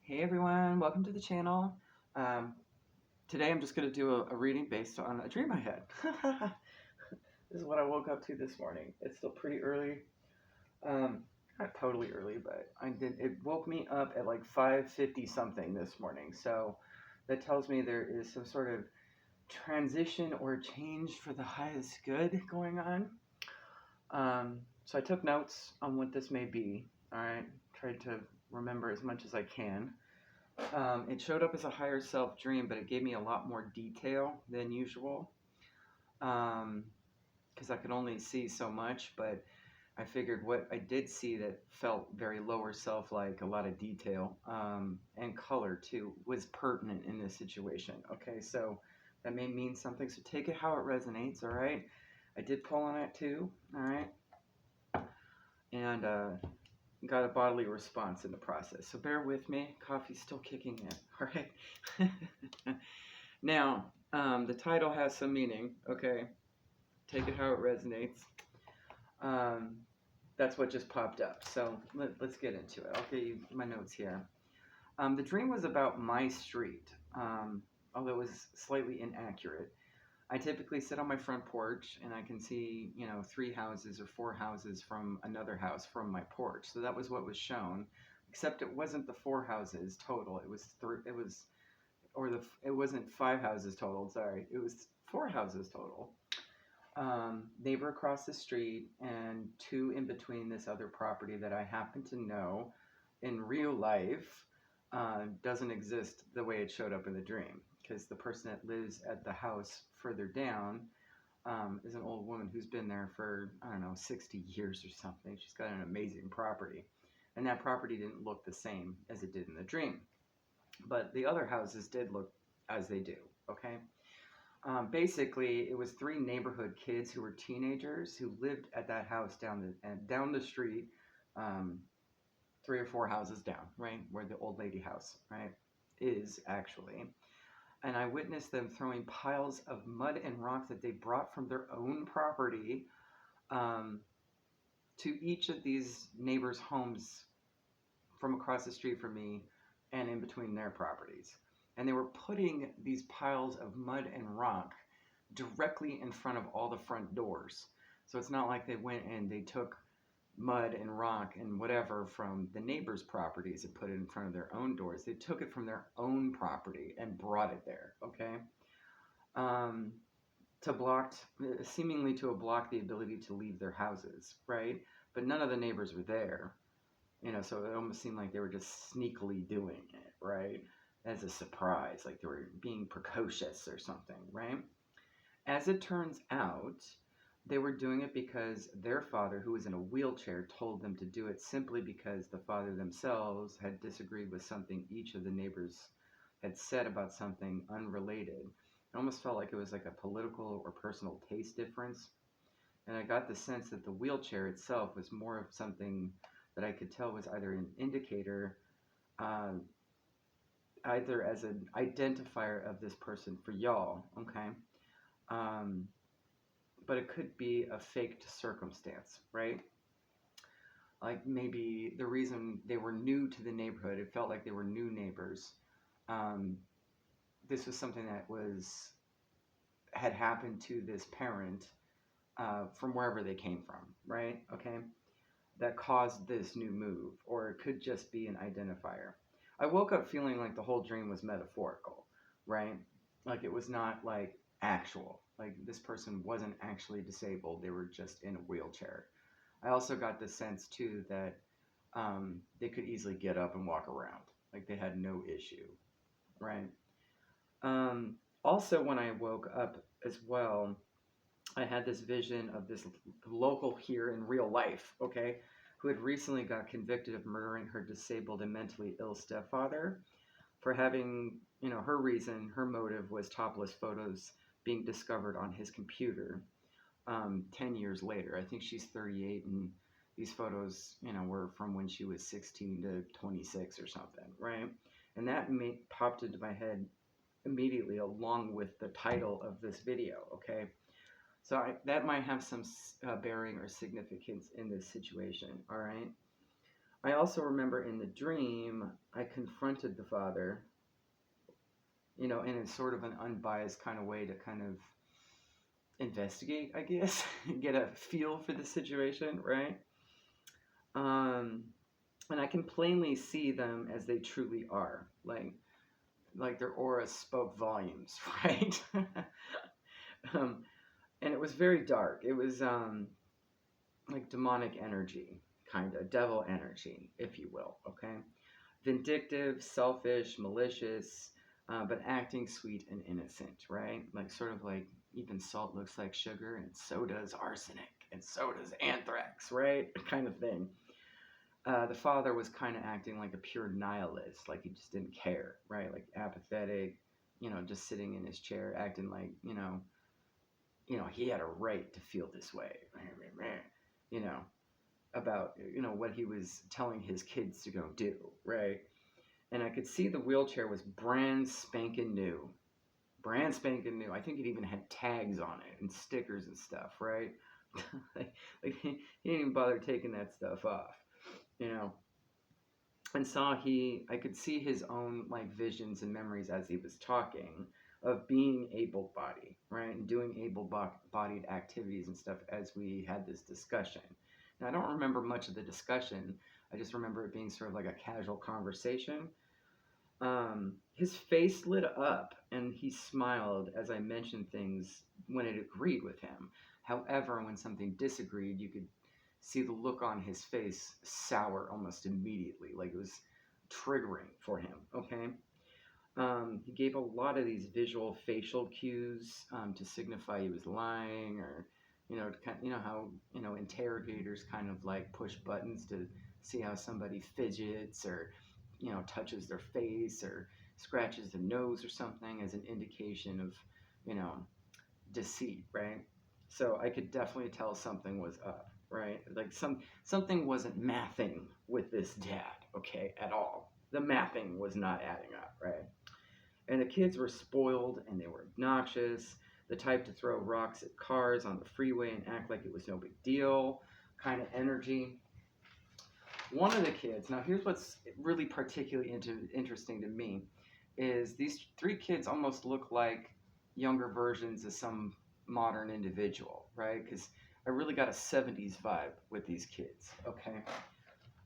Hey everyone, welcome to the channel. Um, Today I'm just going to do a reading based on a dream I had. This is what I woke up to this morning. It's still pretty early. Um, Not totally early, but it woke me up at like 5:50 something this morning. So that tells me there is some sort of transition or change for the highest good going on. So I took notes on what this may be. All right, tried to remember as much as I can. It showed up as a higher self dream, but it gave me a lot more detail than usual because I could only see so much. But I figured what I did see that felt very lower self like, a lot of detail and color too, was pertinent in this situation. Okay, so that may mean something. So take it how it resonates, all right? I did pull on it too, all right? And got a bodily response in the process. So bear with me. Coffee's still kicking in. All right. Now, the title has some meaning. Okay. Take it how it resonates. That's what just popped up. So let's get into it. I'll give you my notes here. The dream was about my street, although it was slightly inaccurate. I typically sit on my front porch and I can see, 3 houses or 4 houses from another house from my porch. So that was what was shown, except it wasn't the 4 houses total. It was it wasn't 5 houses total. Sorry, it was 4 houses total. Neighbor across the street and 2 in between this other property that I happen to know in real life doesn't exist the way it showed up in the dream, because the person that lives at the house further down is an old woman who's been there for, I don't know, 60 years or something. She's got an amazing property. And that property didn't look the same as it did in the dream. But the other houses did look as they do, okay? Basically, it was 3 neighborhood kids who were teenagers who lived at that house down the street, 3 or 4 houses down, right, where the old lady house, right, is actually. And I witnessed them throwing piles of mud and rock that they brought from their own property um, to each of these neighbors' homes from across the street from me and in between their properties. And they were putting these piles of mud and rock directly in front of all the front doors. So it's not like they went and they took mud and rock and whatever from the neighbors' properties and put it in front of their own doors. They took it from their own property and brought it there, okay? To block, seemingly to block the ability to leave their houses, right? But none of the neighbors were there, so it almost seemed like they were just sneakily doing it, right? As a surprise, like they were being precocious or something, right? As it turns out, they were doing it because their father, who was in a wheelchair, told them to do it simply because the father themselves had disagreed with something each of the neighbors had said about something unrelated. It almost felt like it was like a political or personal taste difference. And I got the sense that the wheelchair itself was more of something that I could tell was either an indicator, either as an identifier of this person for y'all, okay? But it could be a faked circumstance, right? Like maybe the reason they were new to the neighborhood, it felt like they were new neighbors. This was something that had happened to this parent from wherever they came from, right? Okay, that caused this new move, or it could just be an identifier. I woke up feeling like the whole dream was metaphorical, right? Like it was not like actual. Like this person wasn't actually disabled, they were just in a wheelchair. I also got the sense too that they could easily get up and walk around. Like they had no issue, right? Also, when I woke up as well, I had this vision of this local here in real life, okay, who had recently got convicted of murdering her disabled and mentally ill stepfather for having, her motive was topless photos being discovered on his computer 10 years later. I think she's 38, and these photos, were from when she was 16 to 26 or something, right? And that popped into my head immediately along with the title of this video, okay? So that might have some bearing or significance in this situation, all right? I also remember in the dream, I confronted the father, in a sort of an unbiased kind of way to kind of investigate, I guess, get a feel for the situation, right? Um, and I can plainly see them as they truly are, like their aura spoke volumes, right? um, and it was very dark. It was like demonic energy, kind of devil energy, if you will. Okay, vindictive, selfish, malicious, but acting sweet and innocent, right? Like sort of like even salt looks like sugar, and so does arsenic, and so does anthrax, right? Kind of thing. The father was kind of acting like a pure nihilist, like he just didn't care, right? Like apathetic, just sitting in his chair, acting like, he had a right to feel this way, you know, about, what he was telling his kids to go do, right? And I could see the wheelchair was brand spanking new. Brand spanking new. I think it even had tags on it and stickers and stuff, right? like he didn't even bother taking that stuff off, you know. And I could see his own like visions and memories as he was talking of being able-bodied, right, and doing able-bodied activities and stuff as we had this discussion. Now I don't remember much of the discussion. I just remember it being sort of like a casual conversation. His face lit up and he smiled as I mentioned things when it agreed with him. However, when something disagreed, you could see the look on his face sour almost immediately, like it was triggering for him. Okay. He gave a lot of these visual facial cues to signify he was lying, or how interrogators kind of like push buttons to see how somebody fidgets, or touches their face or scratches the nose or something as an indication of you know deceit, right? So I could definitely tell something was up, right? Like something wasn't mathing with this dad, okay, at all. The mathing was not adding up, right? And the kids were spoiled and they were obnoxious, the type to throw rocks at cars on the freeway and act like it was no big deal, kind of energy. One of the kids, now here's what's really particularly interesting to me, is these three kids almost look like younger versions of some modern individual, right? Because I really got a 70s vibe with these kids, okay?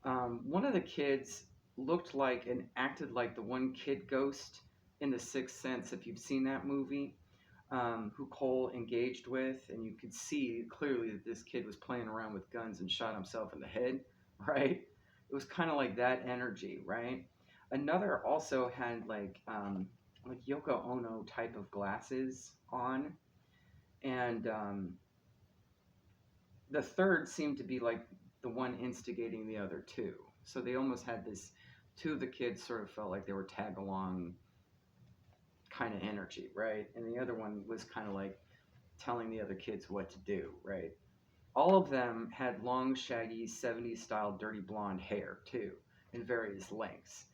One of the kids looked like and acted like the one kid ghost in The Sixth Sense, if you've seen that movie, who Cole engaged with, and you could see clearly that this kid was playing around with guns and shot himself in the head, right? It was kind of like that energy, right? Another also had like Yoko Ono type of glasses on, and the third seemed to be like the one instigating the other two. So they almost had this. Two of the kids sort of felt like they were tag along kind of energy, right? And the other one was kind of like telling the other kids what to do, right? All of them had long, shaggy, 70s style dirty blonde hair, too, in various lengths.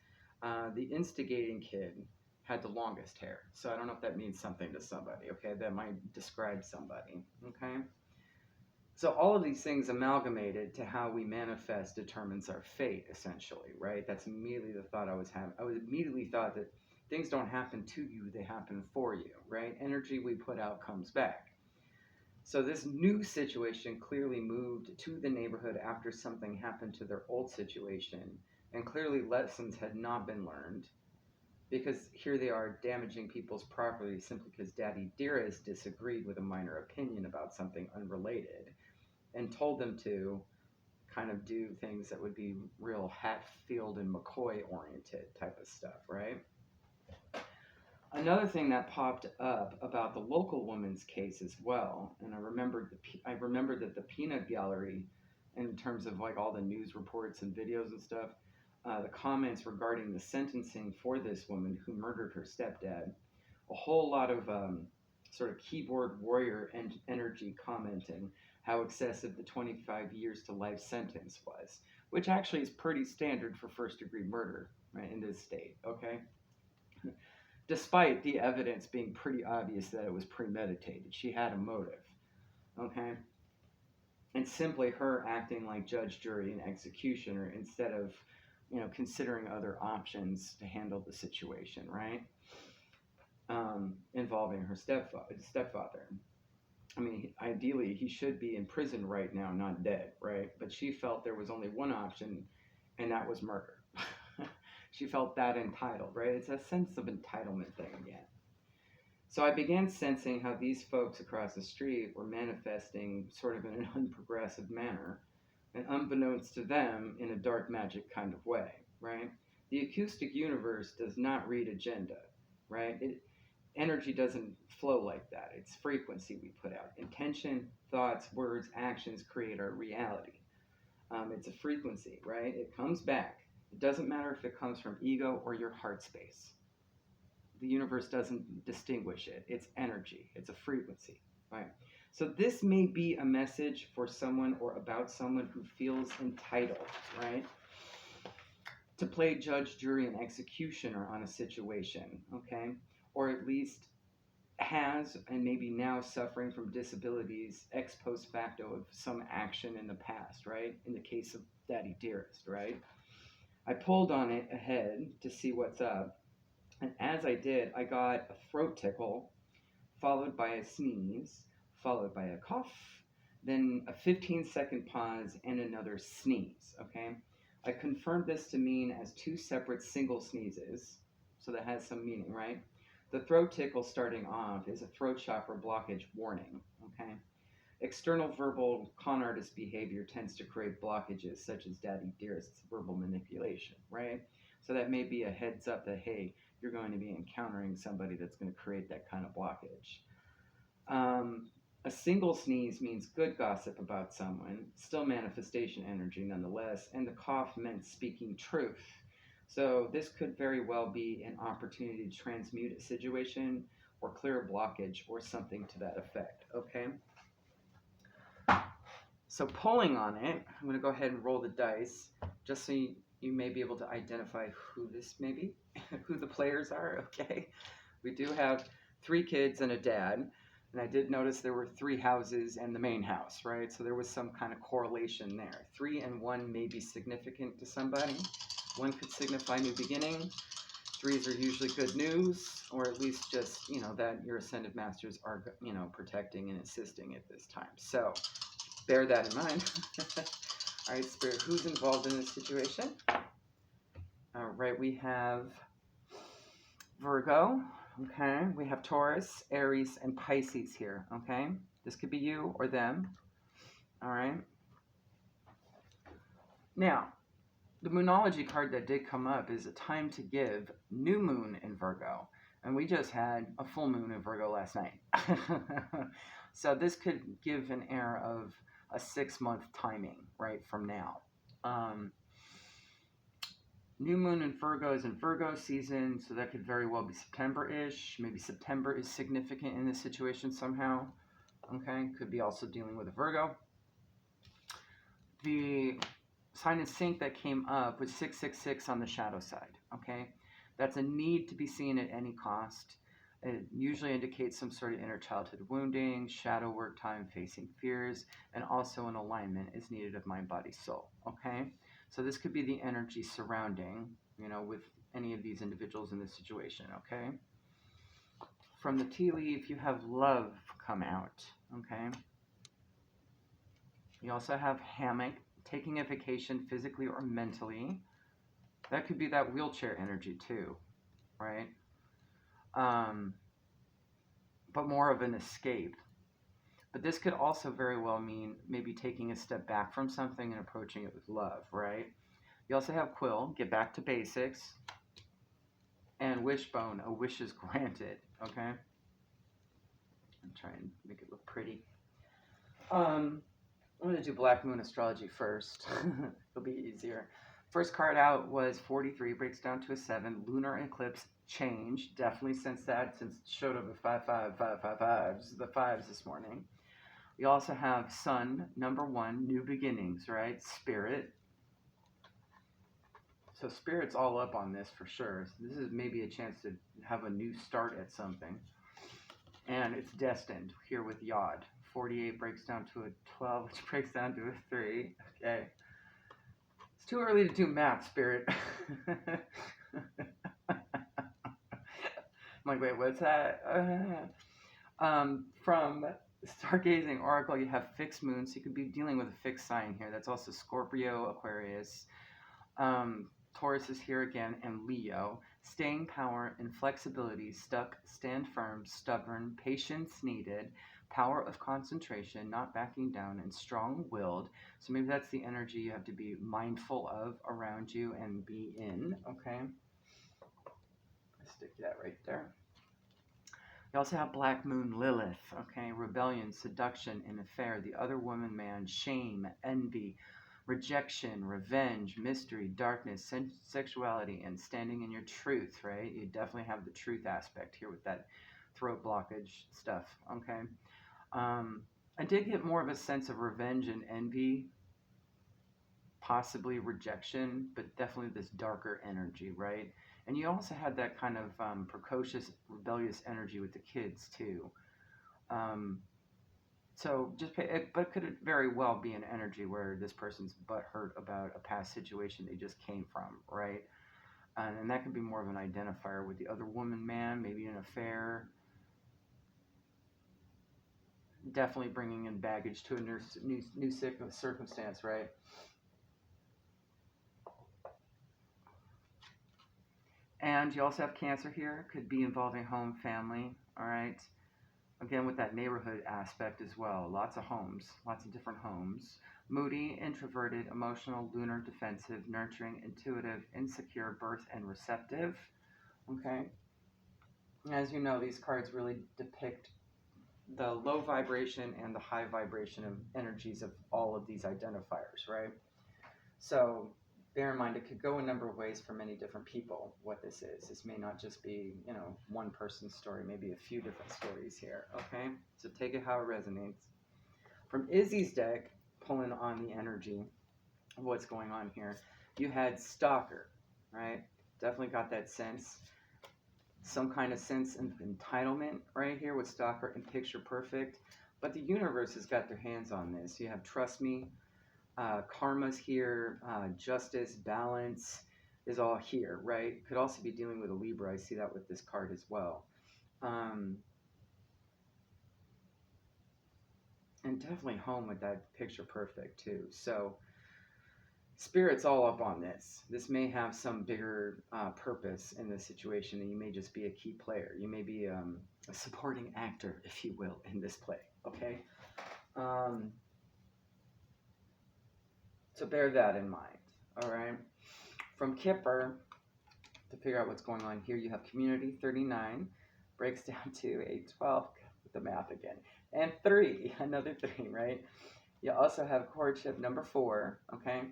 The instigating kid had the longest hair. So I don't know if that means something to somebody, okay? That might describe somebody, okay? So all of these things amalgamated to how we manifest determines our fate, essentially, right? That's immediately the thought I was having. I was immediately thought that things don't happen to you, they happen for you, right? Energy we put out comes back. So this new situation clearly moved to the neighborhood after something happened to their old situation, and clearly lessons had not been learned, because here they are damaging people's property simply because Daddy Dearest disagreed with a minor opinion about something unrelated and told them to kind of do things that would be real Hatfield and McCoy oriented type of stuff, right? Another thing that popped up about the local woman's case as well, and I remembered that the peanut gallery, in terms of like all the news reports and videos and stuff, the comments regarding the sentencing for this woman who murdered her stepdad, a whole lot of sort of keyboard warrior energy commenting how excessive the 25 years to life sentence was, which actually is pretty standard for first degree murder, right, in this state, okay? Despite the evidence being pretty obvious that it was premeditated. She had a motive, okay? and simply her acting like judge, jury, and executioner instead of, considering other options to handle the situation, right? Involving her stepfather. I mean, ideally, he should be in prison right now, not dead, right? But she felt there was only one option, and that was murder. She felt that entitled, right? It's a sense of entitlement thing again. So I began sensing how these folks across the street were manifesting sort of in an unprogressive manner, and unbeknownst to them, in a dark magic kind of way, right? The acoustic universe does not read agenda, right? Energy doesn't flow like that. It's frequency we put out. Intention, thoughts, words, actions create our reality. It's a frequency, right? It comes back. It doesn't matter if it comes from ego or your heart space. The universe doesn't distinguish it. It's energy. It's a frequency, right? So this may be a message for someone or about someone who feels entitled, right? To play judge, jury, and executioner on a situation, okay? Or at least has and maybe now suffering from disabilities ex post facto of some action in the past, right? In the case of Daddy Dearest, right? I pulled on it ahead to see what's up. And as I did, I got a throat tickle, followed by a sneeze, followed by a cough, then a 15-second pause, and another sneeze, okay? I confirmed this to mean as two separate single sneezes, so that has some meaning, right? The throat tickle starting off is a throat chakra blockage warning, okay? External verbal con artist behavior tends to create blockages such as Daddy Dearest's verbal manipulation, right? So that may be a heads up that, hey, you're going to be encountering somebody that's going to create that kind of blockage. A single sneeze means good gossip about someone, still manifestation energy nonetheless, and the cough meant speaking truth. So this could very well be an opportunity to transmute a situation or clear a blockage or something to that effect, okay? So pulling on it, I'm going to go ahead and roll the dice just so you may be able to identify who this may be, who the players are, okay? We do have 3 kids and a dad, and I did notice there were 3 houses and the main house, right? So there was some kind of correlation there. 3 and 1 may be significant to somebody. 1 could signify new beginning. 3s are usually good news, or at least just, that your ascended masters are, protecting and assisting at this time. So bear that in mind. All right, Spirit, who's involved in this situation? All right, we have Virgo, okay? We have Taurus, Aries, and Pisces here, okay? This could be you or them, all right? Now, the Moonology card that did come up is a time to give new moon in Virgo, and we just had a full moon in Virgo last night. So this could give an air of a 6-month timing, right, from now. New moon in Virgo is in Virgo season, so that could very well be September-ish. Maybe September is significant in this situation somehow. Okay, could be also dealing with a Virgo. The sign and sync that came up was 666 on the shadow side. Okay, that's a need to be seen at any cost. It usually indicates some sort of inner childhood wounding, shadow work time, facing fears, and also an alignment is needed of mind, body, soul. Okay, so this could be the energy surrounding, with any of these individuals in this situation. Okay, from the tea leaf, you have love come out. Okay, you also have hammock, taking a vacation physically or mentally. That could be that wheelchair energy too, right? But more of an escape. But this could also very well mean maybe taking a step back from something and approaching it with love, right? You also have quill, get back to basics, and wishbone, a wish is granted, okay? I'm trying to make it look pretty. I'm going to do Black Moon Astrology first. It'll be easier. First card out was 43, breaks down to a 7. Lunar eclipse change. Definitely since it showed up at 5, 5, 5, 5, 5. This is the 5s this morning. We also have Sun, number 1, new beginnings, right? Spirit. So Spirit's all up on this for sure. So this is maybe a chance to have a new start at something. And it's destined here with Yod 48 breaks down to a 12, which breaks down to a 3. Okay. It's too early to do math, Spirit. I'm like, wait, what's that? From Stargazing Oracle, you have fixed moon, so you could be dealing with a fixed sign here. That's also Scorpio, Aquarius. Taurus is here again, and Leo. Staying power and flexibility, stuck, stand firm, stubborn, patience needed, power of concentration, not backing down, and strong-willed. So maybe that's the energy you have to be mindful of around you and be in, okay? Stick that right there. You also have Black Moon Lilith, okay? Rebellion, seduction, and affair, the other woman man, shame, envy, rejection, revenge, mystery, darkness, sexuality, and standing in your truth, right? You definitely have the truth aspect here with that throat blockage stuff, okay? I did get more of a sense of revenge and envy, possibly rejection, but definitely this darker energy, right? And you also had that kind of precocious, rebellious energy with the kids too. So just pay, but could it very well be an energy where this person's butthurt about a past situation they just came from, right? And that could be more of an identifier with the other woman, man, maybe an affair. Definitely bringing in baggage to a new circumstance, right? And you also have Cancer here. Could be involving home, family, all right? Again, with that neighborhood aspect as well. Lots of homes, lots of different homes. Moody, introverted, emotional, lunar, defensive, nurturing, intuitive, insecure, birth, and receptive. Okay? As you know, these cards really depict the low vibration and the high vibration of energies of all of these identifiers, right? So bear in mind, it could go a number of ways for many different people, what this is. This may not just be, one person's story, maybe a few different stories here, okay? So take it how it resonates. From Izzy's deck, pulling on the energy of what's going on here, you had Stalker, right? Definitely got that sense. Some kind of sense of entitlement right here with Stalker and Picture Perfect. But the universe has got their hands on this. You have Trust Me. Karma's here, justice, balance is all here, right? Could also be dealing with a Libra. I see that with this card as well. And definitely home with that Picture Perfect too. So Spirit's all up on this. This may have some bigger purpose in this situation, and you may just be a key player. You may be a supporting actor, if you will, in this play, okay? So bear that in mind, all right? From Kipper, to figure out what's going on here, you have Community, 39, breaks down to a 12, with the math again, and 3, another 3, right? You also have Courtship, number 4, okay?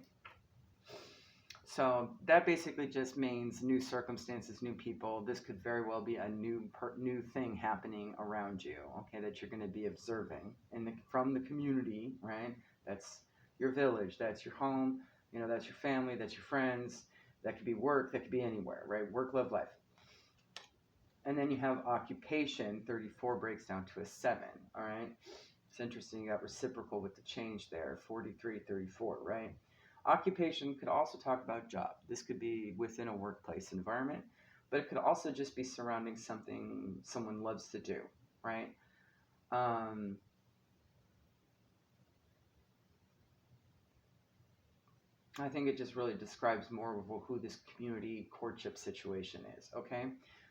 So that basically just means new circumstances, new people. This could very well be a new thing happening around you, okay, that you're going to be observing from the community, right? That's your village, that's your home, that's your family, that's your friends, that could be work, that could be anywhere, right? Work, love, life. And then you have Occupation, 34 breaks down to a 7, all right? It's interesting, you got reciprocal with the change there, 43, 34, right? Occupation could also talk about job. This could be within a workplace environment, but it could also just be surrounding something someone loves to do, right? I think it just really describes more of who this community courtship situation is, okay?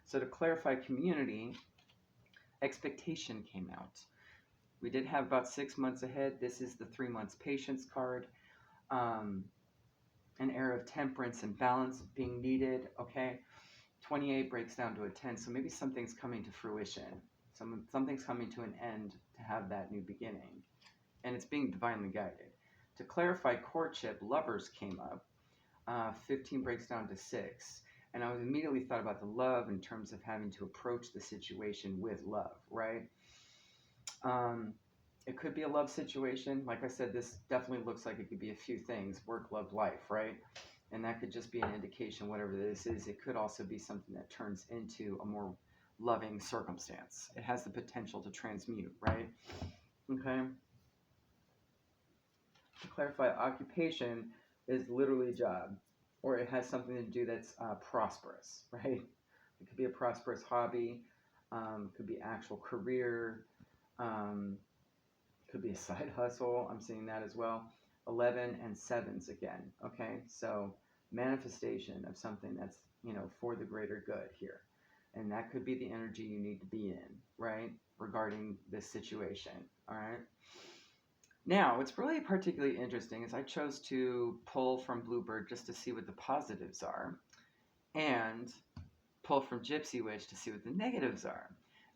So to clarify community, expectation came out. We did have about 6 months ahead. This is the 3 months patience card. An era of temperance and balance being needed, okay? 28 breaks down to a 10, so maybe something's coming to fruition. Something's coming to an end to have that new beginning. And it's being divinely guided. To clarify courtship, lovers came up. 15 breaks down to 6. And I was immediately thought about the love in terms of having to approach the situation with love, right? It could be a love situation. Like I said, this definitely looks like it could be a few things. Work, love, life, right? And that could just be an indication, whatever this is. It could also be something that turns into a more loving circumstance. It has the potential to transmute, right? Okay. To clarify, occupation is literally job, or it has something to do that's prosperous, right? It could be a prosperous hobby, could be actual career, um, could be a side hustle. I'm seeing that as well. 11 and sevens again. Okay, so manifestation of something that's for the greater good here, and that could be the energy you need to be in, right? Regarding this situation. All right. Now, what's really particularly interesting is I chose to pull from Bluebird just to see what the positives are, and pull from Gypsy Witch to see what the negatives are.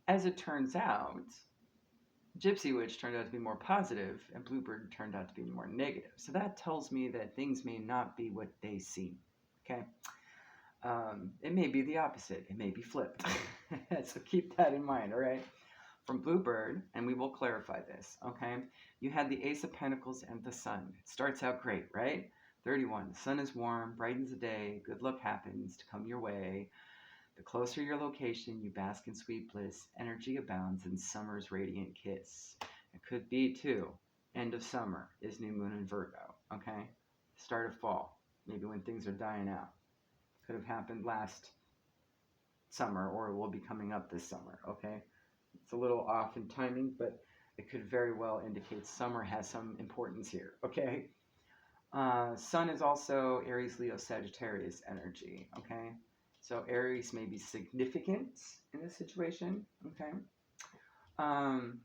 As it turns out, Gypsy Witch turned out to be more positive, and Bluebird turned out to be more negative. So that tells me that things may not be what they seem. Okay, it may be the opposite. It may be flipped. So keep that in mind. All right. From Bluebird, and we will clarify this. Okay, you had the Ace of Pentacles and the Sun. It starts out great, right? 31. The sun is warm, brightens the day. Good luck happens to come your way. The closer your location, you bask in sweet bliss. Energy abounds in summer's radiant kiss. It could be, too, end of summer is new moon in Virgo, okay? Start of fall, maybe when things are dying out. Could have happened last summer, or it will be coming up this summer, okay? It's a little off in timing, but it could very well indicate summer has some importance here, okay? Sun is also Aries, Leo, Sagittarius energy, okay? So Aries may be significant in this situation, okay? Um,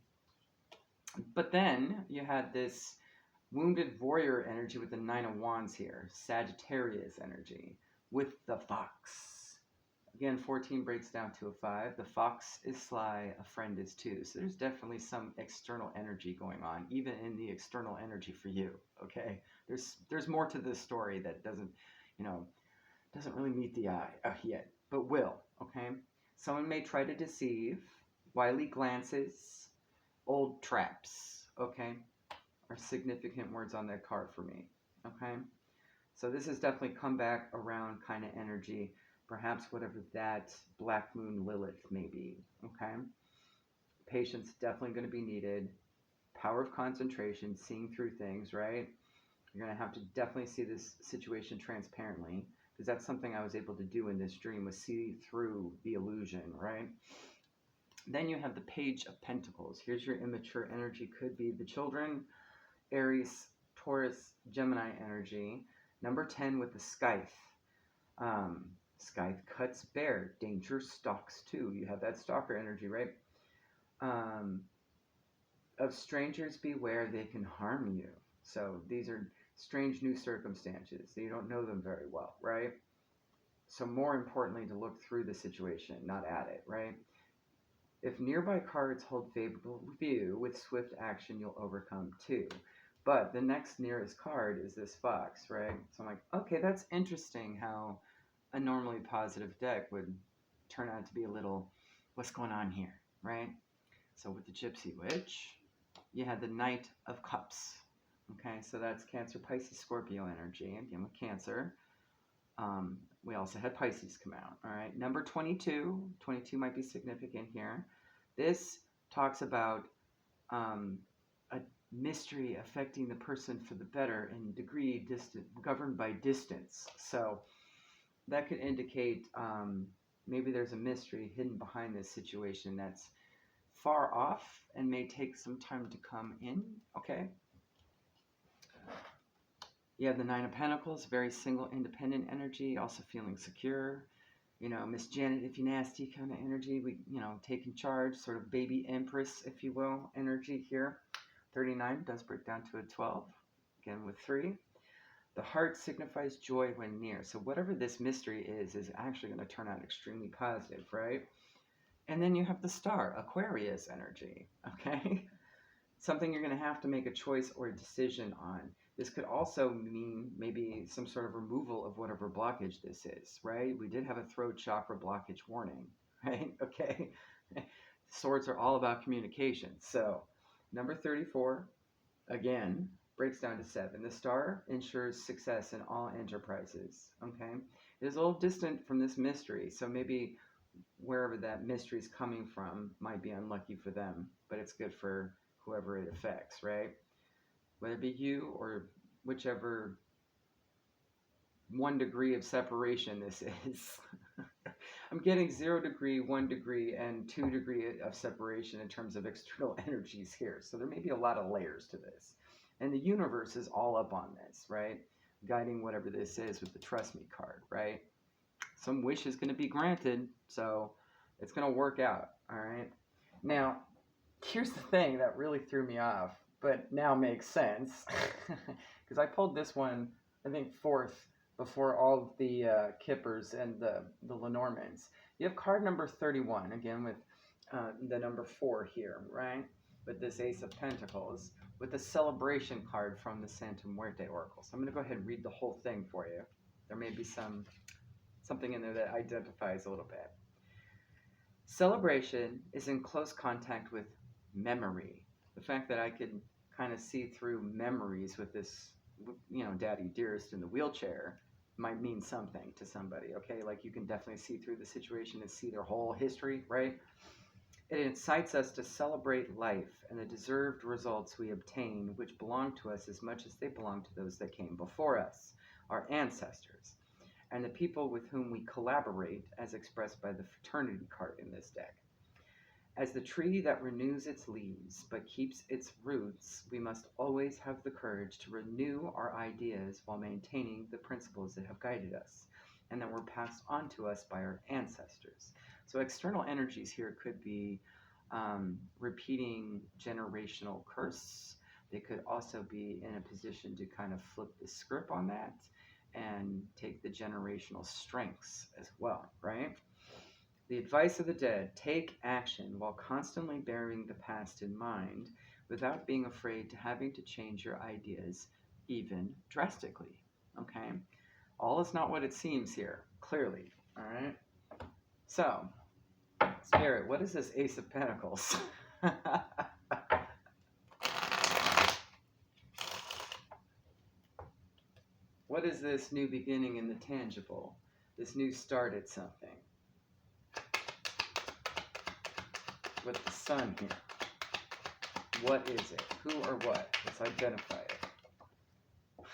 but then you had this wounded warrior energy with the Nine of Wands here, Sagittarius energy with the fox. Again, 14 breaks down to a 5. The fox is sly, a friend is too. So there's definitely some external energy going on, even in the external energy for you, okay? There's more to this story that doesn't really meet the eye yet, but will, okay? Someone may try to deceive, wily glances, old traps, okay? Are significant words on that card for me, okay? So this has definitely come back around kind of energy, perhaps whatever that Black Moon Lilith may be, okay? Patience definitely going to be needed. Power of concentration, seeing through things, right? You're going to have to definitely see this situation transparently, because that's something I was able to do in this dream, was see through the illusion, right? Then you have the Page of Pentacles. Here's your immature energy. Could be the children, Aries, Taurus, Gemini energy. Number 10 with the Scythe. Scythe cuts bare. Danger stalks too. You have that stalker energy, right? Of strangers beware, they can harm you. So these are strange new circumstances. You don't know them very well, right? So more importantly, to look through the situation, not at it, right? If nearby cards hold favorable view, with swift action you'll overcome too. But the next nearest card is this fox, right? So I'm like, okay, that's interesting how a normally positive deck would turn out to be a little, what's going on here, right? So with the Gypsy Witch, you had the Knight of Cups. Okay, so that's Cancer, Pisces, Scorpio energy. Again, with Cancer. We also had Pisces come out. All right, number 22. 22 might be significant here. This talks about a mystery affecting the person for the better in degree distant, governed by distance. So that could indicate maybe there's a mystery hidden behind this situation that's far off and may take some time to come in. Okay. You have the Nine of Pentacles, very single, independent energy, also feeling secure. Miss Janet, if you nasty kind of energy. We, taking charge, sort of baby empress, if you will, energy here. 39 does break down to a 12, again with 3. The heart signifies joy when near. So whatever this mystery is actually going to turn out extremely positive, right? And then you have the star, Aquarius energy, okay? Something you're going to have to make a choice or a decision on. This could also mean maybe some sort of removal of whatever blockage this is, right? We did have a throat chakra blockage warning, right? Okay. Swords are all about communication. So, number 34, again, breaks down to 7. The star ensures success in all enterprises, okay? It is a little distant from this mystery, so maybe wherever that mystery is coming from might be unlucky for them, but it's good for whoever it affects, right? Whether it be you or whichever 1 degree of separation this is. I'm getting 0 degree, 1 degree, and 2 degree of separation in terms of external energies here. So there may be a lot of layers to this. And the universe is all up on this, right? Guiding whatever this is with the Trust Me card, right? Some wish is going to be granted, so it's going to work out, all right? Now, here's the thing that really threw me off, but now makes sense. Because I pulled this one, I think, fourth before all of the Kippers and the Lenormands. You have card number 31, again with the number 4 here, right? With this Ace of Pentacles, with the Celebration card from the Santa Muerte Oracle. So I'm going to go ahead and read the whole thing for you. There may be something in there that identifies a little bit. Celebration is in close contact with memory. The fact that I could kind of see through memories with this, Daddy Dearest in the wheelchair might mean something to somebody, okay? Like you can definitely see through the situation and see their whole history, right? It incites us to celebrate life and the deserved results we obtain, which belong to us as much as they belong to those that came before us, our ancestors, and the people with whom we collaborate, as expressed by the Fraternity card in this deck. As the tree that renews its leaves but keeps its roots, we must always have the courage to renew our ideas while maintaining the principles that have guided us and that were passed on to us by our ancestors. So external energies here could be repeating generational curse. They could also be in a position to kind of flip the script on that and take the generational strengths as well, right? The advice of the dead: take action while constantly bearing the past in mind without being afraid to having to change your ideas, even drastically. Okay? All is not what it seems here, clearly. All right? So, Spirit, what is this Ace of Pentacles? What is this new beginning in the tangible? This new start at something? With the sun here. What is it? Who or what? Let's identify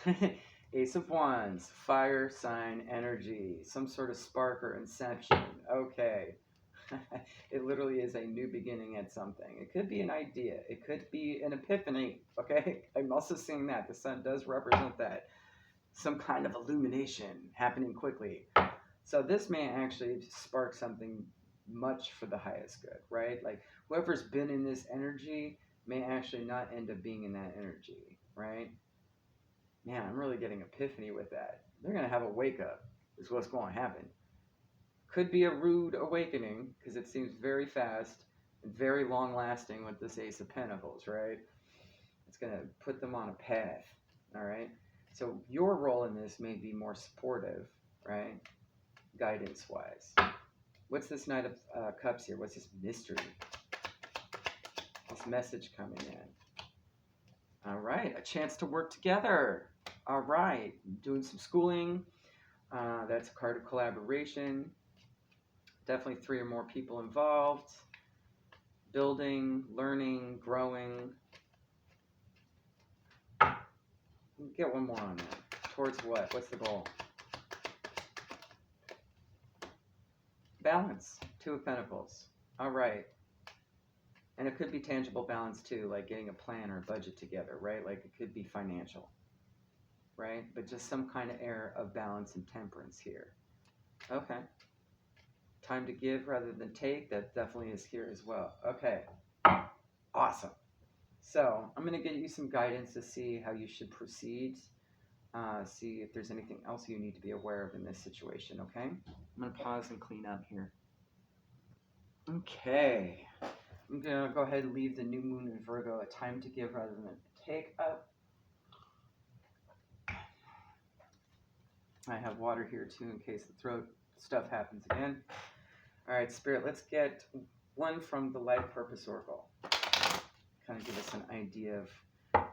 it. Ace of Wands, fire sign energy, some sort of spark or inception. Okay. It literally is a new beginning at something. It could be an idea. It could be an epiphany. Okay. I'm also seeing that. The sun does represent that. Some kind of illumination happening quickly. So this may actually spark something much for the highest good, right? Like whoever's been in this energy may actually not end up being in that energy, right? Man, I'm really getting epiphany with that. They're going to have a wake up is what's going to happen. Could be a rude awakening because it seems very fast and very long lasting with this Ace of Pentacles, right? It's going to put them on a path, all right? So your role in this may be more supportive, right? Guidance wise. What's this Knight of Cups here? What's this mystery? This message coming in. All right, a chance to work together. All right, doing some schooling. That's a card of collaboration. Definitely 3 or more people involved. Building, learning, growing. Get one more on that. Towards what? What's the goal? Balance. 2 of Pentacles. All right. And it could be tangible balance too, like getting a plan or a budget together, right? Like it could be financial, right? But just some kind of air of balance and temperance here. Okay. Time to give rather than take. That definitely is here as well. Okay. Awesome. So I'm going to get you some guidance to see how you should proceed. See if there's anything else you need to be aware of in this situation, okay? I'm going to pause and clean up here. Okay. I'm going to go ahead and leave the new moon in Virgo a time to give rather than take up. I have water here too in case the throat stuff happens again. All right, Spirit, let's get one from the Life Purpose Oracle. Kind of give us an idea of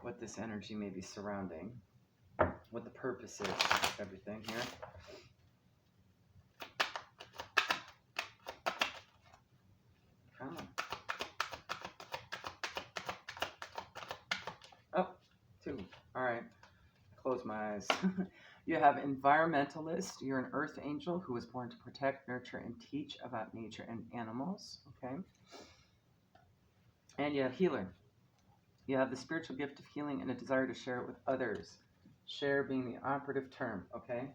what this energy may be surrounding, what the purpose is of everything here. Come on. too. All right. Close my eyes. You have environmentalist. You're an earth angel who was born to protect, nurture, and teach about nature and animals. Okay. And you have healer. You have the spiritual gift of healing and a desire to share it with others. Share being the operative term. Okay.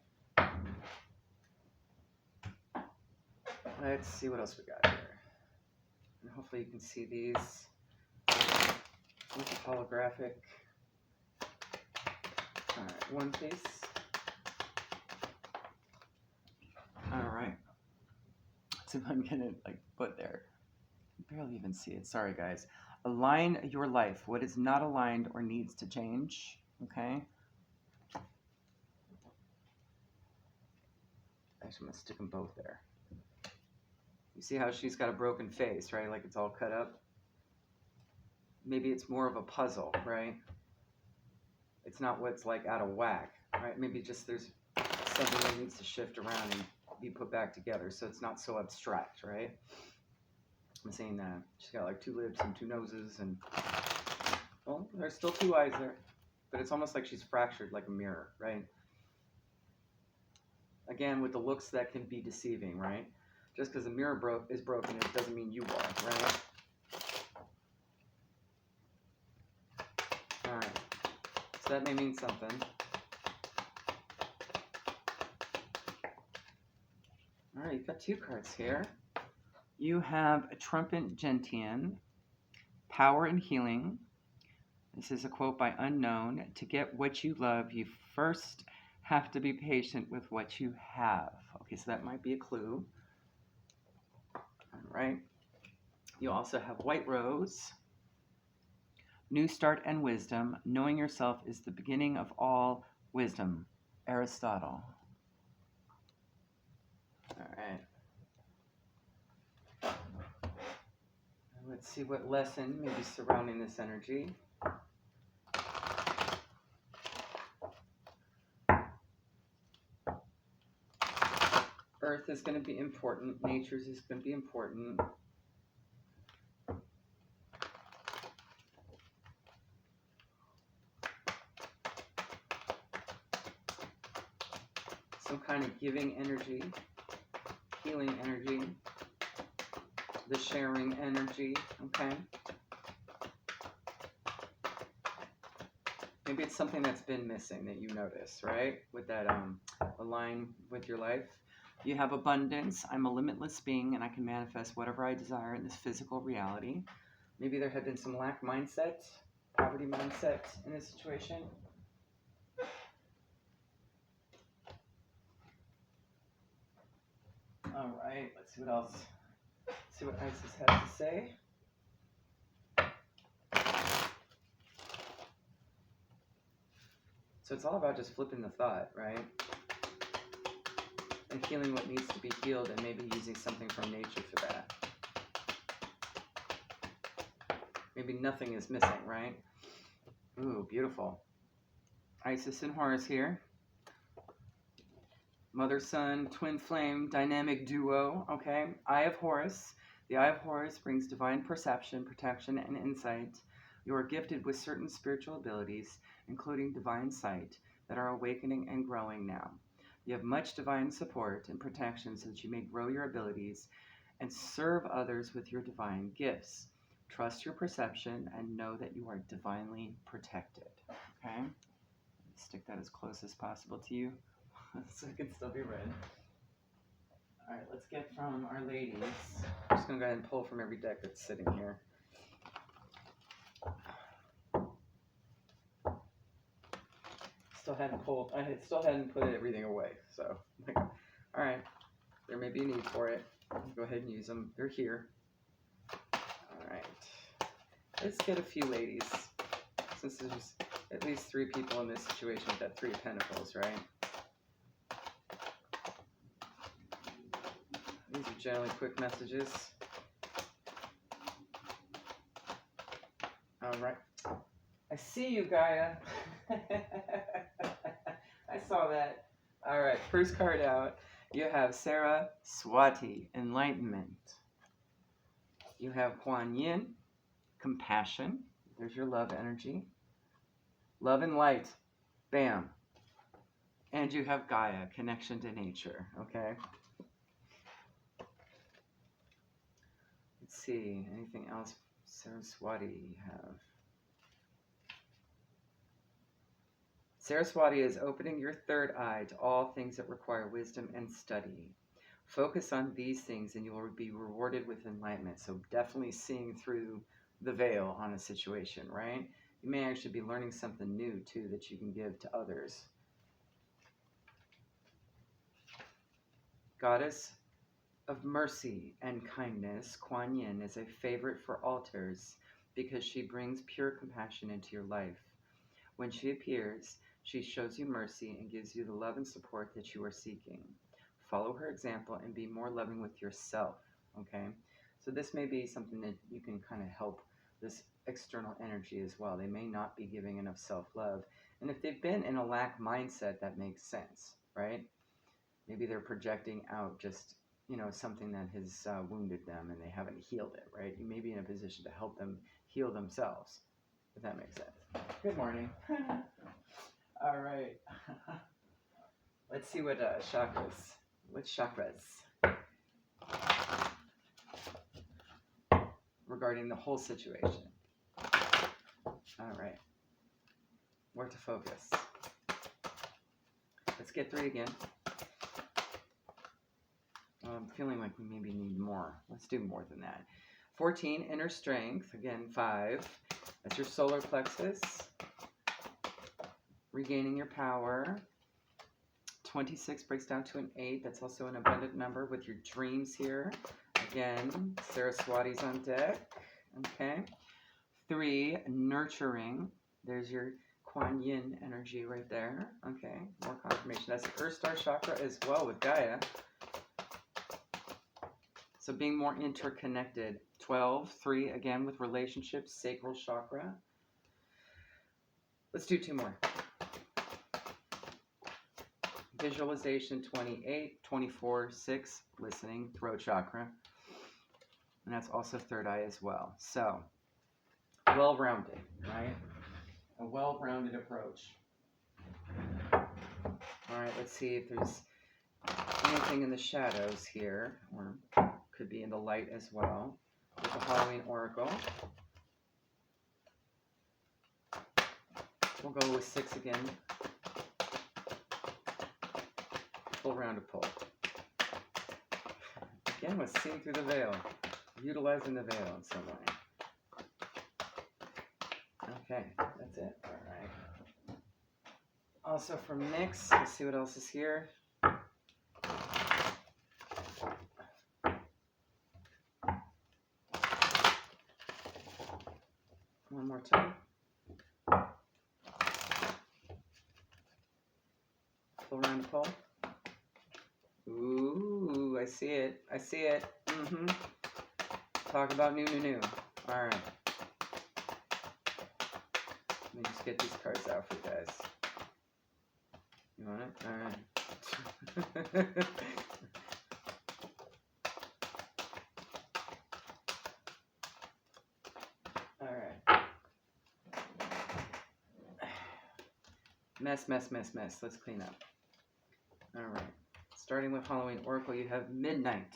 Let's see what else we got here. And hopefully you can see these. Look at holographic. All right, one piece. All right. So I'm gonna put there. Barely even see it. Sorry, guys. Align your life. What is not aligned or needs to change. Okay. Actually, I'm gonna stick them both there. You see how she's got a broken face, right? Like it's all cut up. Maybe it's more of a puzzle, right? It's not what's out of whack, right? Maybe just there's something that needs to shift around and be put back together, so it's not so abstract, right? I'm saying that she's got 2 lips and 2 noses, and well, there's still 2 eyes there, but it's almost like she's fractured like a mirror, right? Again, with the looks that can be deceiving, right? Just because the mirror is broken, it doesn't mean you are, right? All right, so that may mean something. All right, you've got 2 cards here. You have a Trumpet Gentian, Power and Healing. This is a quote by Unknown. To get what you love, you first have to be patient with what you have. Okay, so that might be a clue. All right. You also have White Rose, New Start and Wisdom. Knowing yourself is the beginning of all wisdom. Aristotle. All right. Let's see what lesson may be surrounding this energy. Earth is going to be important. Nature is going to be important. Some kind of giving energy, healing energy, the sharing energy, okay? Maybe it's something that's been missing that you notice, right? With that align with your life. You have abundance. I'm a limitless being and I can manifest whatever I desire in this physical reality. Maybe there had been some lack mindset, poverty mindset in this situation. All right, let's see what else. Let's see what Isis has to say. So it's all about just flipping the thought, right? And healing what needs to be healed and maybe using something from nature for that. Maybe nothing is missing, right? Ooh, beautiful. Isis and Horus here. Mother, son, twin flame, dynamic duo, okay? Eye of Horus. The Eye of Horus brings divine perception, protection, and insight. You are gifted with certain spiritual abilities, including divine sight, that are awakening and growing now. You have much divine support and protection so that you may grow your abilities and serve others with your divine gifts. Trust your perception and know that you are divinely protected, okay? Stick that as close as possible to you so it can still be read. All right, let's get from our ladies. I'm just going to go ahead and pull from every deck that's sitting here. I still hadn't put everything away, so, all right, there may be a need for it. Go ahead and use them. They're here. All right, let's get a few ladies, since there's at least 3 people in this situation with that 3 of Pentacles, right? These are generally quick messages. All right. I see you, Gaia. I saw that. All right, first card out. You have Sarah Swati, Enlightenment. You have Kuan Yin, Compassion. There's your love energy. Love and light. Bam. And you have Gaia, connection to nature. Okay. Let's see. Anything else? Saraswati you have. Saraswati is opening your third eye to all things that require wisdom and study. Focus on these things and you will be rewarded with enlightenment. So definitely seeing through the veil on a situation, right? You may actually be learning something new too that you can give to others. Goddess of mercy and kindness, Kuan Yin is a favorite for altars because she brings pure compassion into your life. When she appears, she shows you mercy and gives you the love and support that you are seeking. Follow her example and be more loving with yourself, okay? So this may be something that you can kind of help this external energy as well. They may not be giving enough self-love. And if they've been in a lack mindset, that makes sense, right? Maybe they're projecting out just, something that has wounded them and they haven't healed it, right? You may be in a position to help them heal themselves, if that makes sense. Good morning. All right. Let's see what chakras. What chakras regarding the whole situation. All right. Where to focus? Let's get 3 again. I'm feeling like we maybe need more. Let's do more than that. 14, inner strength. Again, 5. That's your solar plexus. Regaining your power. 26 breaks down to an 8. That's also an abundant number with your dreams here. Again, Saraswati's on deck. Okay. 3, nurturing. There's your Kuan Yin energy right there. Okay, more confirmation. That's the Earth Star chakra as well with Gaia. So being more interconnected. 12, 3, again with relationships, sacral chakra. Let's do 2 more. Visualization, 28, 24, 6, listening, throat chakra. And that's also third eye as well. So, well-rounded, right? A well-rounded approach. All right, let's see if there's anything in the shadows here, or could be in the light as well, with the Halloween Oracle. We'll go with 6 again. Full round of pull. Again, with seeing through the veil, utilizing the veil in some way. Okay, that's it. All right. Also from Nyx, let's see what else is here. One more time. Full round of pull. Ooh, I see it. I see it. Mm-hmm. Talk about new. All right. Let me just get these cards out for you guys. You want it? All right. All right. Mess. Let's clean up. All right. Starting with Halloween Oracle, you have midnight.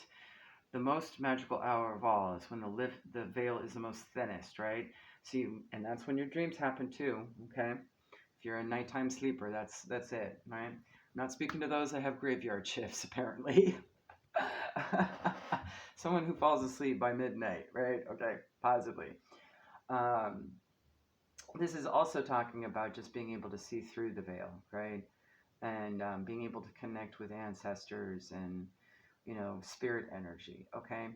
The most magical hour of all is when the veil is the most thinnest, right? So and that's when your dreams happen too, okay? If you're a nighttime sleeper, that's it, right? I'm not speaking to those that have graveyard shifts, apparently. Someone who falls asleep by midnight, right? Okay, possibly. This is also talking about just being able to see through the veil, right? And being able to connect with ancestors and, spirit energy, okay?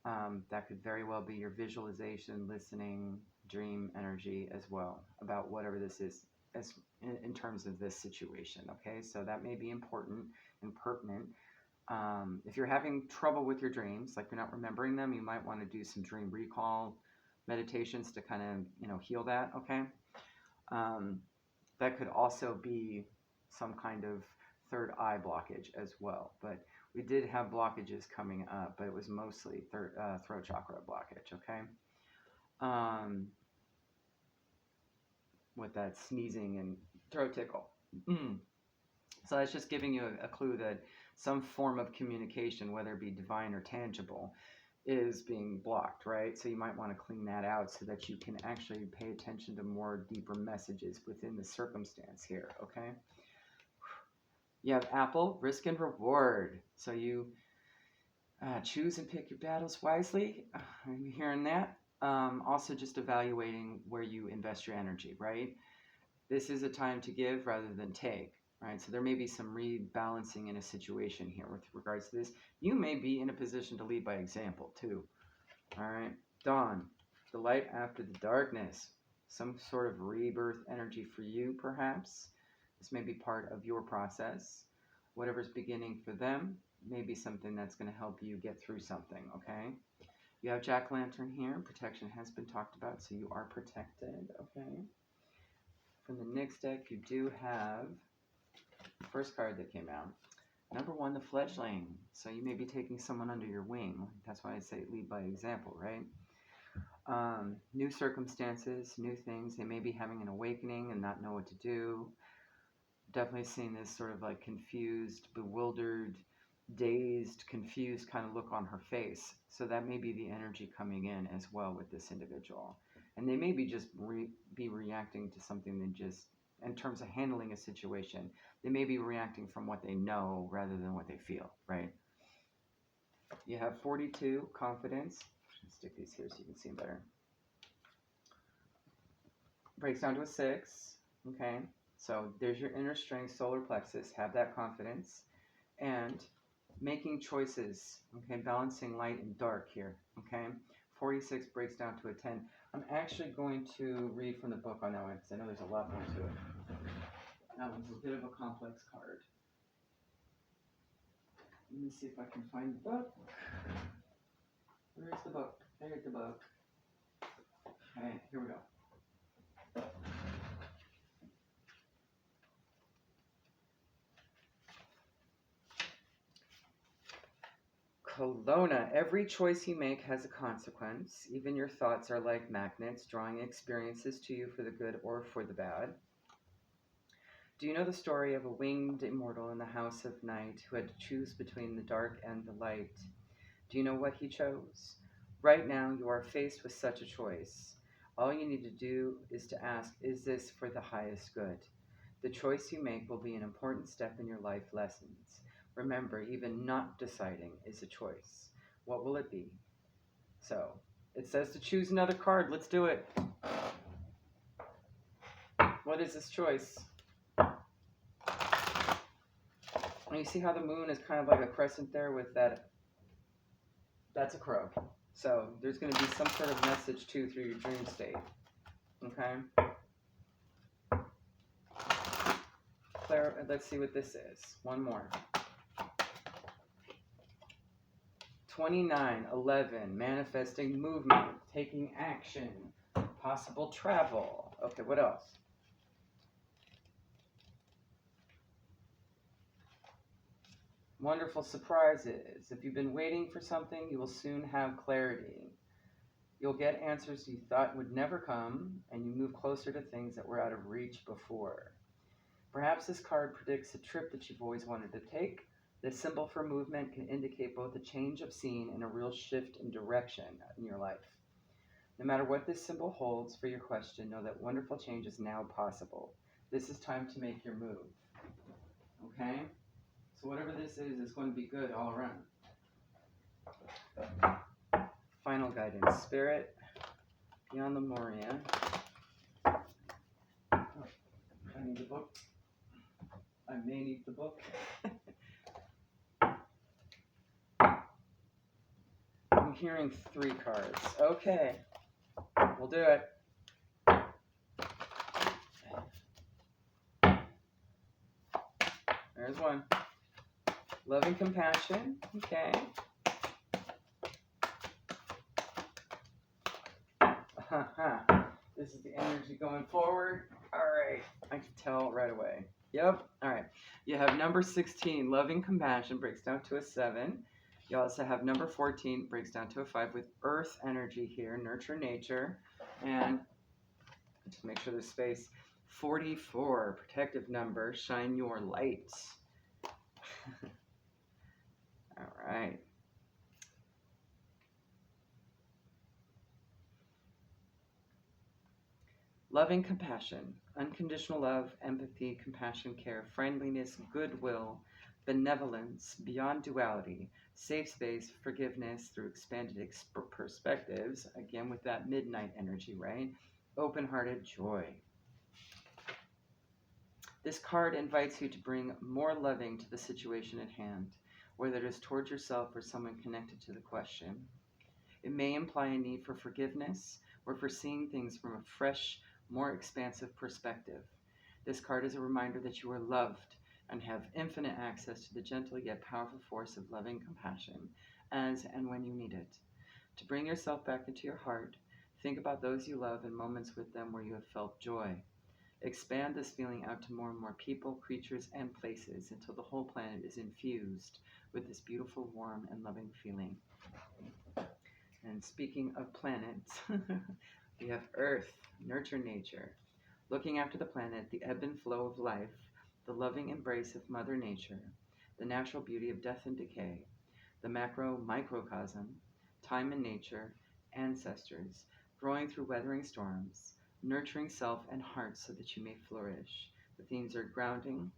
That could very well be your visualization, listening, dream energy as well, about whatever this is as in terms of this situation, okay? So that may be important and pertinent. If you're having trouble with your dreams, like you're not remembering them, you might want to do some dream recall meditations to kind of, heal that, okay? That could also be some kind of third eye blockage as well. But we did have blockages coming up, but it was mostly throat chakra blockage, okay? with that sneezing and throat tickle. So that's just giving you a clue that some form of communication, whether it be divine or tangible, is being blocked, right? So you might want to clean that out so that you can actually pay attention to more deeper messages within the circumstance here, okay? You have Apple, risk and reward. So you choose and pick your battles wisely. I'm hearing that. Also, just evaluating where you invest your energy, right? This is a time to give rather than take, right? So there may be some rebalancing in a situation here with regards to this. You may be in a position to lead by example too. All right. Dawn, the light after the darkness. Some sort of rebirth energy for you, perhaps. This may be part of your process. Whatever's beginning for them may be something that's going to help you get through something, okay? You have Jack-o'-lantern here. Protection has been talked about, so you are protected, okay? From the next deck, you do have the first card that came out. Number 1, the fledgling. So you may be taking someone under your wing. That's why I say lead by example, right? New circumstances, new things. They may be having an awakening and not know what to do. Definitely seeing this sort of like confused, bewildered, dazed, confused kind of look on her face. So that may be the energy coming in as well with this individual. And they may be just be reacting to something that just, in terms of handling a situation, they may be reacting from what they know rather than what they feel, right? You have 42, confidence. Let's stick these here so you can see them better. Breaks down to a 6, okay? So there's your inner strength, solar plexus. Have that confidence. And making choices, okay? Balancing light and dark here, okay? 46 breaks down to a 10. I'm actually going to read from the book on that one because I know there's a lot more to it. That one's a bit of a complex card. Let me see if I can find the book. Where's the book? There's the book. Okay, here we go. Kelowna, every choice you make has a consequence. Even your thoughts are like magnets, drawing experiences to you for the good or for the bad. Do you know the story of a winged immortal in the House of Night who had to choose between the dark and the light? Do you know what he chose? Right now, you are faced with such a choice. All you need to do is to ask, is this for the highest good? The choice you make will be an important step in your life lessons. Remember, even not deciding is a choice. What will it be? So, it says to choose another card. Let's do it. What is this choice? And you see how the moon is kind of like a crescent there with that? That's a crow. So, there's going to be some sort of message too through your dream state. Okay? Claire, let's see what this is. One more. 29, 11, manifesting movement, taking action, possible travel. Okay, what else? Wonderful surprises. If you've been waiting for something, you will soon have clarity. You'll get answers you thought would never come, and you move closer to things that were out of reach before. Perhaps this card predicts a trip that you've always wanted to take. This symbol for movement can indicate both a change of scene and a real shift in direction in your life. No matter what this symbol holds for your question, know that wonderful change is now possible. This is time to make your move. Okay? So whatever this is, it's going to be good all around. Final guidance. Spirit, beyond the Moria. Oh, I need the book. I may need the book. I'm hearing 3 cards. Okay, we'll do it. There's one. Love and compassion. Okay. This is the energy going forward. All right. I can tell right away. Yep. All right. You have number 16, loving compassion, breaks down to a 7. You also have number 14, breaks down to a 5 with earth energy here, nurture nature. And Just make sure there's space. 44, protective number, shine your light. All right. Loving compassion, unconditional love, empathy, compassion, care, friendliness, goodwill, benevolence, beyond duality, safe space, forgiveness through expanded perspectives, again with that midnight energy, right? Open hearted joy. This card invites you to bring more loving to the situation at hand, whether it is towards yourself or someone connected to the question. It may imply a need for forgiveness or for seeing things from a fresh, more expansive perspective. This card is a reminder that you are loved and have infinite access to the gentle yet powerful force of loving compassion as and when you need it. To bring yourself back into your heart, think about those you love and moments with them where you have felt joy. Expand this feeling out to more and more people, creatures, and places until the whole planet is infused with this beautiful, warm, and loving feeling. And speaking of planets, we have Earth, nurture nature, looking after the planet, the ebb and flow of life, the loving embrace of Mother Nature, the natural beauty of death and decay, the macro-microcosm, time and nature, ancestors, growing through weathering storms, nurturing self and heart so that you may flourish. The themes are grounding,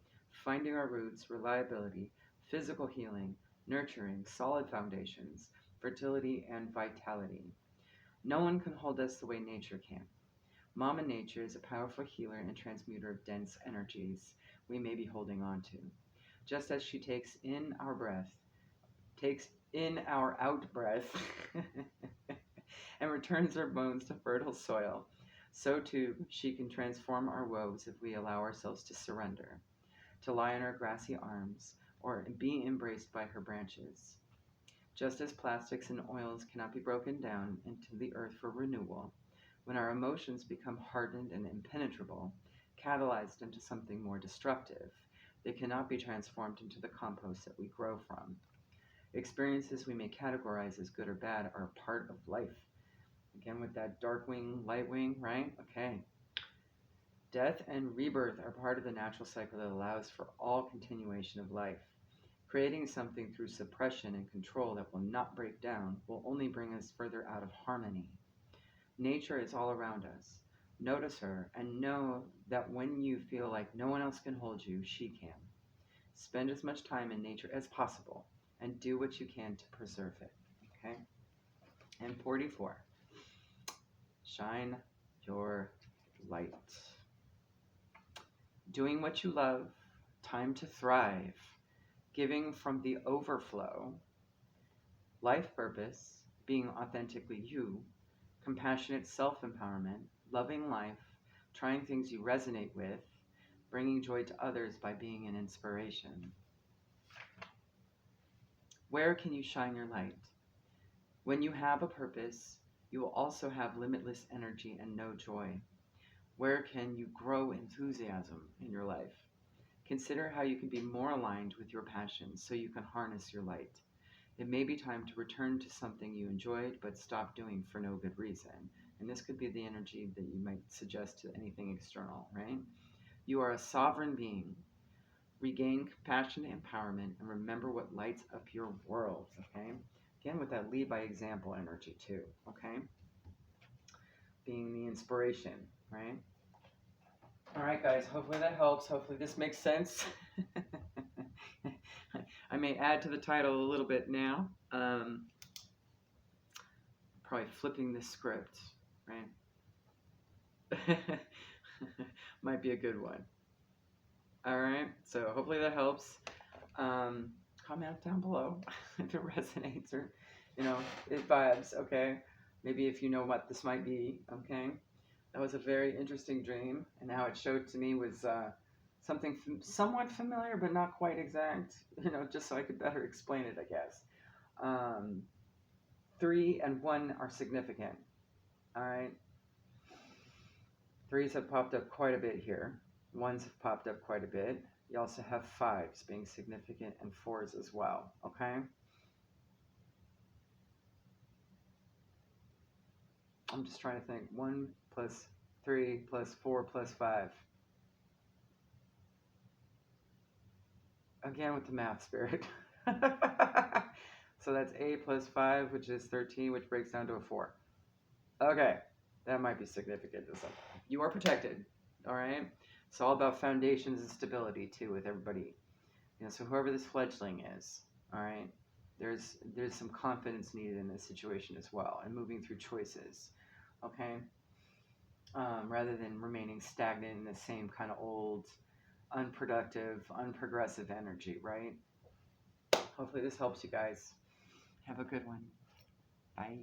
finding our roots, reliability, physical healing, nurturing, solid foundations, fertility, and vitality. No one can hold us the way nature can. Mama Nature is a powerful healer and transmuter of dense energies we may be holding on to. Just as she takes in our breath, takes in our out breath, and returns our bones to fertile soil, so too she can transform our woes if we allow ourselves to surrender, to lie in her grassy arms, or be embraced by her branches. Just as plastics and oils cannot be broken down into the earth for renewal, when our emotions become hardened and impenetrable, catalyzed into something more destructive, they cannot be transformed into the compost that we grow from. Experiences we may categorize as good or bad are a part of life. Again, with that dark wing, light wing, right? Okay. Death and rebirth are part of the natural cycle that allows for all continuation of life. Creating something through suppression and control that will not break down will only bring us further out of harmony. Nature is all around us. Notice her and know that when you feel like no one else can hold you, she can. Spend as much time in nature as possible and do what you can to preserve it. Okay? And 44. Shine your light. Doing what you love, time to thrive. Giving from the overflow, life purpose, being authentically you, compassionate self-empowerment, loving life, trying things you resonate with, bringing joy to others by being an inspiration. Where can you shine your light? When you have a purpose, you will also have limitless energy and no joy. Where can you grow enthusiasm in your life? Consider how you can be more aligned with your passions so you can harness your light. It may be time to return to something you enjoyed but stopped doing for no good reason. And this could be the energy that you might suggest to anything external, right? You are a sovereign being. Regain compassion and empowerment and remember what lights up your world, okay? Again, with that lead by example energy too, okay? Being the inspiration, right? All right, guys, hopefully that helps. Hopefully this makes sense. I may add to the title a little bit now. Probably flipping the script, right? Might be a good one. All right, so hopefully that helps. Comment down below if it resonates or, it vibes, okay? Maybe if you know what this might be, okay? That was a very interesting dream, and how it showed to me was something somewhat familiar, but not quite exact, just so I could better explain it, I guess. 3 and 1 are significant, all right? 3s have popped up quite a bit here. 1s have popped up quite a bit. You also have 5s being significant and 4s as well, okay? I'm just trying to think. 1 plus 3 plus 4 plus 5. Again with the math, Spirit. So that's 8 plus 5, which is 13, which breaks down to a 4. Okay, that might be significant to some. You are protected, all right? It's all about foundations and stability, too, with everybody. So whoever this fledgling is, all right, there's some confidence needed in this situation as well, and moving through choices, okay? Rather than remaining stagnant in the same kind of old, unproductive, unprogressive energy, right? Hopefully this helps you guys. Have a good one. Bye.